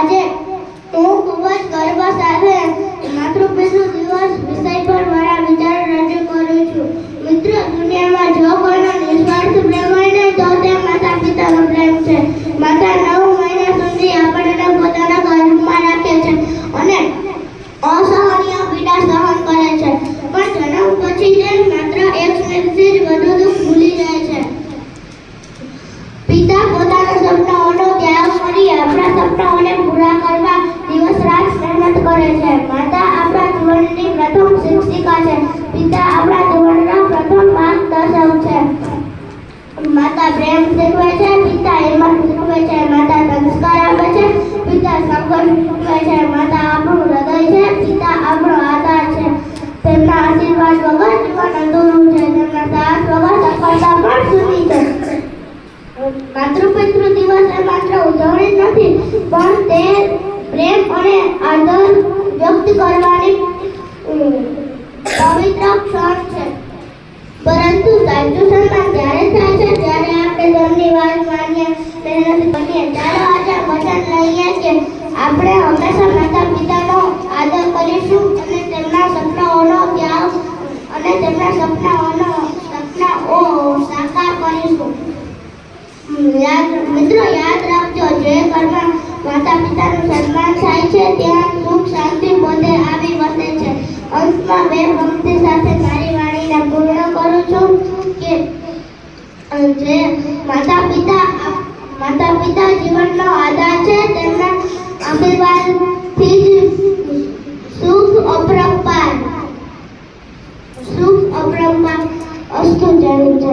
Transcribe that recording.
આજે હું ખૂબ જ ગર્વ સાથે માતૃપિતૃ દિવસ વિષય પર મારા વિચારો રજૂ કરું છું. મિત્રો, દુનિયામાં જો કોઈનો નિસ્વાર્થ પ્રેમ હોય ને તો તે માતા પિતાનો પ્રેમ છે. માતા 9 મહિના સુધી આપણને પોતાના ગર્ભમાં રાખે છે અને અસહનીય પીડા સહન કરે છે, પણ જન્મ પછી તે માત્ર 1 મિનિટથી જ બધું દુઃખ ભૂલી જાય છે. પિતા પોતાના સપનાઓનો ત્યાગ કરી આપણા સપનાઓને પૂરા કરવા દિવસ રાત મહેનત કરે છે. માતા આપણા જીવનની પ્રથમ શિક્ષિકા છે. પિતા આપણા જીવનના પ્રથમ માર્ગદર્શક છે. માતા પ્રેમ શીખવે છે, પિતા હિંમત શીખવે છે. માતા સંસ્કાર આપે છે, પિતા સંઘર્ષ શીખવે છે. માતા આપણું હૃદય છે, પિતા આપણો આધાર છે. તેમના આશીર્વાદ વગર જીવન અધૂરું છે. તેમના સાથ વગર સફળતા પણ સુધી છે. માતૃપિતૃ દિવસ એ માત્ર ઉજવણી નથી, પણ તે પ્રેમ અને આદર વ્યક્ત કરવાની પવિત્ર ક્ષણ છે. પરંતુ સાચું સન્માન ત્યારે થાય છે જ્યારે આપણે તેમની વાત માનીએ, મહેનત કરીએ. ચાલો આજે વચન લઈએ કે આપણે હંમેશા માતા પિતાનો આદર કરીશું અને તેમના સપનાઓનો ત્યાગ અને તેમના સપનાઓ સાકાર કરીશું. મિત્રો, યાદ રાખજો, જે ઘરમાં માતા પિતાનું સન્માન થાય છે ત્યાં સુખ શાંતિ પોતે આવી વસે છે. અંતમાં બે પંક્તિ સાથે મારી વાણીને પૂર્ણ કરું છું કે જે માતા પિતા જીવનનો આધાર છે. તેમના આશીર્વાદથી જ સુખ અપરંપાર અસ્તુ. જય જય.